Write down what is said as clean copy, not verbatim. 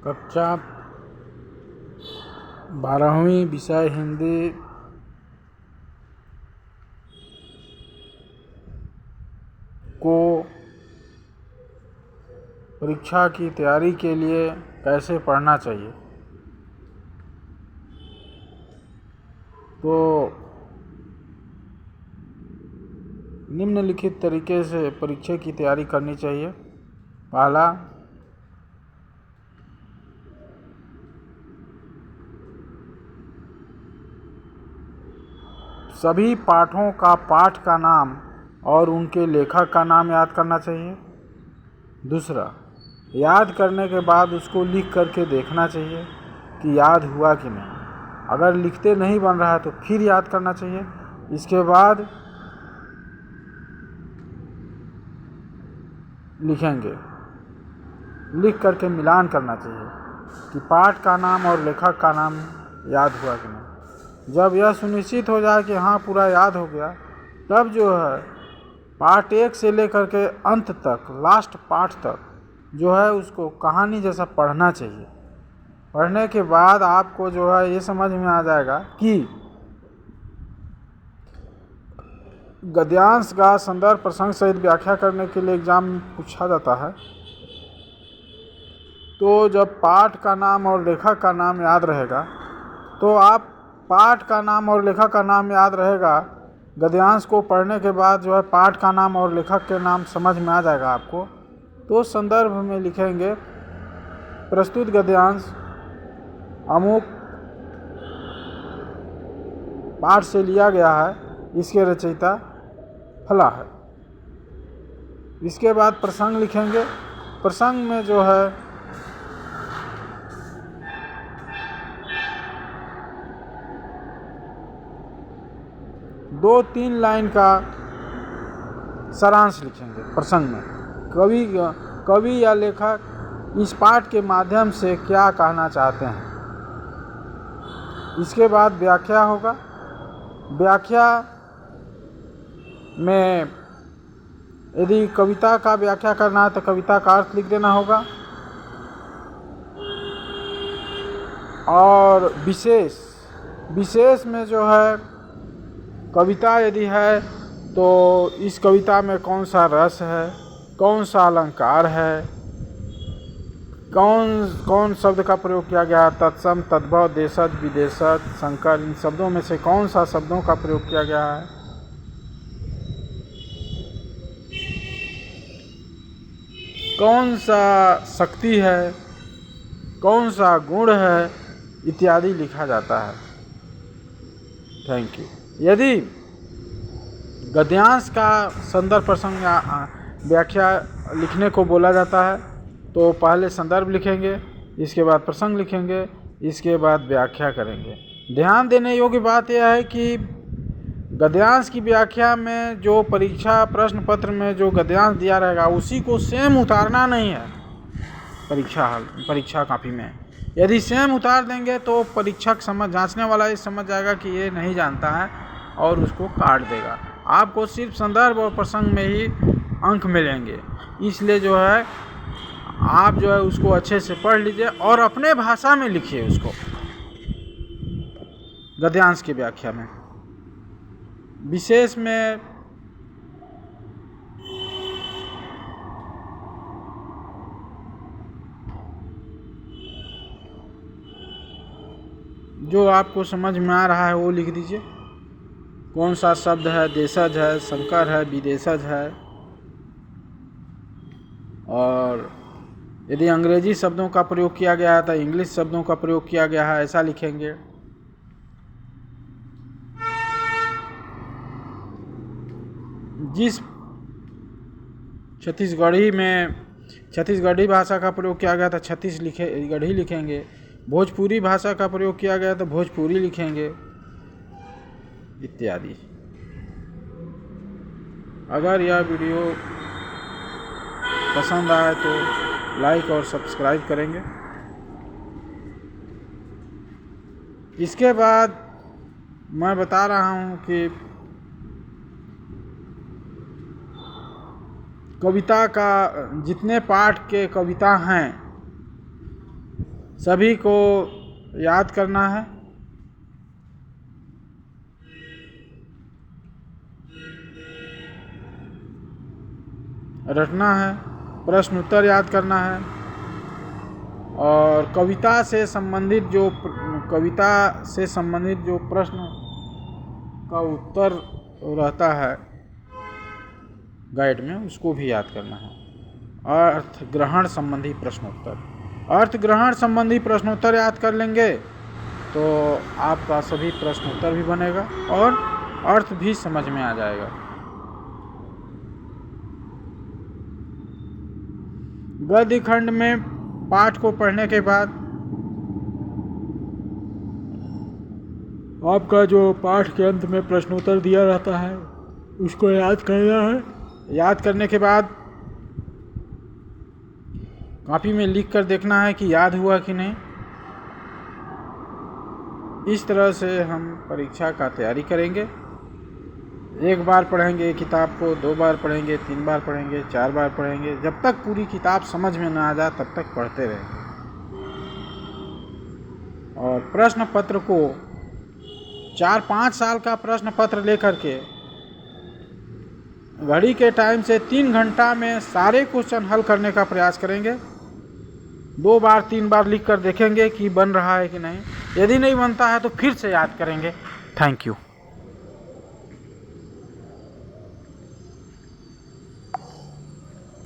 कक्षा 12वीं विषय हिंदी को परीक्षा की तैयारी के लिए कैसे पढ़ना चाहिए। तो निम्नलिखित तरीके से परीक्षा की तैयारी करनी चाहिए। पहला, सभी पाठों का पाठ का नाम और उनके लेखक का नाम याद करना चाहिए। दूसरा, याद करने के बाद उसको लिख करके देखना चाहिए कि याद हुआ कि नहीं। अगर लिखते नहीं बन रहा है तो फिर याद करना चाहिए। इसके बाद लिखेंगे, लिख करके मिलान करना चाहिए कि पाठ का नाम और लेखक का नाम याद हुआ कि नहीं। जब यह सुनिश्चित हो जाए कि हाँ पूरा याद हो गया, तब जो है पार्ट 1 से लेकर के अंत तक, लास्ट पार्ट तक जो है उसको कहानी जैसा पढ़ना चाहिए। पढ़ने के बाद आपको जो है ये समझ में आ जाएगा कि गद्यांश का संदर्भ प्रसंग सहित व्याख्या करने के लिए एग्जाम में पूछा जाता है। तो जब पाठ का नाम और लेखक का नाम याद रहेगा तो आप पाठ का नाम और लेखक का नाम याद रहेगा। गद्यांश को पढ़ने के बाद जो है पाठ का नाम और लेखक के नाम समझ में आ जाएगा आपको। तो संदर्भ में लिखेंगे, प्रस्तुत गद्यांश अमुक पाठ से लिया गया है, इसके रचयिता फला है। इसके बाद प्रसंग लिखेंगे। प्रसंग में जो है दो तीन लाइन का सारांश लिखेंगे। प्रसंग में कवि या लेखक इस पाठ के माध्यम से क्या कहना चाहते हैं। इसके बाद व्याख्या होगा। व्याख्या में यदि कविता का व्याख्या करना है तो कविता का अर्थ लिख देना होगा। और विशेष में जो है कविता यदि है तो इस कविता में कौन सा रस है, कौन सा अलंकार है, कौन शब्द का प्रयोग किया गया है, तत्सम, तद्भव, देशज, विदेशज, संकर, इन शब्दों में से कौन सा शब्दों का प्रयोग किया गया है। कौन सा शक्ति है, कौन सा गुण है, इत्यादि लिखा जाता है। Thank you. यदि गद्यांश का संदर्भ प्रसंग या व्याख्या लिखने को बोला जाता है तो पहले संदर्भ लिखेंगे, इसके बाद प्रसंग लिखेंगे, इसके बाद व्याख्या करेंगे। ध्यान देने योग्य बात यह है कि गद्यांश की व्याख्या में जो परीक्षा प्रश्न पत्र में जो गद्यांश दिया रहेगा उसी को सेम उतारना नहीं है। परीक्षा कॉपी में यदि सेम उतार देंगे तो परीक्षक जांचने वाला ये समझ जाएगा कि ये नहीं जानता है और उसको काट देगा। आपको सिर्फ संदर्भ और प्रसंग में ही अंक मिलेंगे। इसलिए जो है आप जो है उसको अच्छे से पढ़ लीजिए और अपने भाषा में लिखिए उसको। गद्यांश की व्याख्या में विशेष में जो आपको समझ में आ रहा है वो लिख दीजिए। कौन सा शब्द है, देशज है, संकर है, विदेशज है। और यदि अंग्रेजी शब्दों का प्रयोग किया गया है तो इंग्लिश शब्दों का प्रयोग किया गया है, ऐसा लिखेंगे। जिस छत्तीसगढ़ी भाषा का प्रयोग किया गया था छत्तीसगढ़ी लिखेंगे। भोजपुरी भाषा का प्रयोग किया गया तो भोजपुरी लिखेंगे, इत्यादि। अगर यह वीडियो पसंद आए तो लाइक और सब्सक्राइब करेंगे। इसके बाद मैं बता रहा हूँ कि कविता का जितने पाठ के कविता हैं सभी को याद करना है। रटना है, प्रश्न उत्तर याद करना है और कविता से संबंधित जो प्रश्न का उत्तर रहता है गाइड में, उसको भी याद करना है। अर्थ ग्रहण संबंधी प्रश्नोत्तर, अर्थ ग्रहण संबंधी प्रश्नोत्तर याद कर लेंगे तो आपका सभी प्रश्नोत्तर भी बनेगा और अर्थ भी समझ में आ जाएगा। गद्य खंड में पाठ को पढ़ने के बाद आपका जो पाठ के अंत में प्रश्नोत्तर दिया रहता है उसको याद करना है। याद करने के बाद कॉपी में लिख कर देखना है कि याद हुआ कि नहीं। इस तरह से हम परीक्षा का तैयारी करेंगे। एक बार पढ़ेंगे किताब को, 2 बार पढ़ेंगे, 3 बार पढ़ेंगे, 4 बार पढ़ेंगे, जब तक पूरी किताब समझ में ना आ जाए तब तक पढ़ते रहेंगे। और प्रश्न पत्र को 4-5 साल का प्रश्न पत्र लेकर के घड़ी के टाइम से 3 घंटा में सारे क्वेश्चन हल करने का प्रयास करेंगे। 2 बार 3 बार लिख कर देखेंगे कि बन रहा है कि नहीं। यदि नहीं बनता है तो फिर से याद करेंगे। Thank you.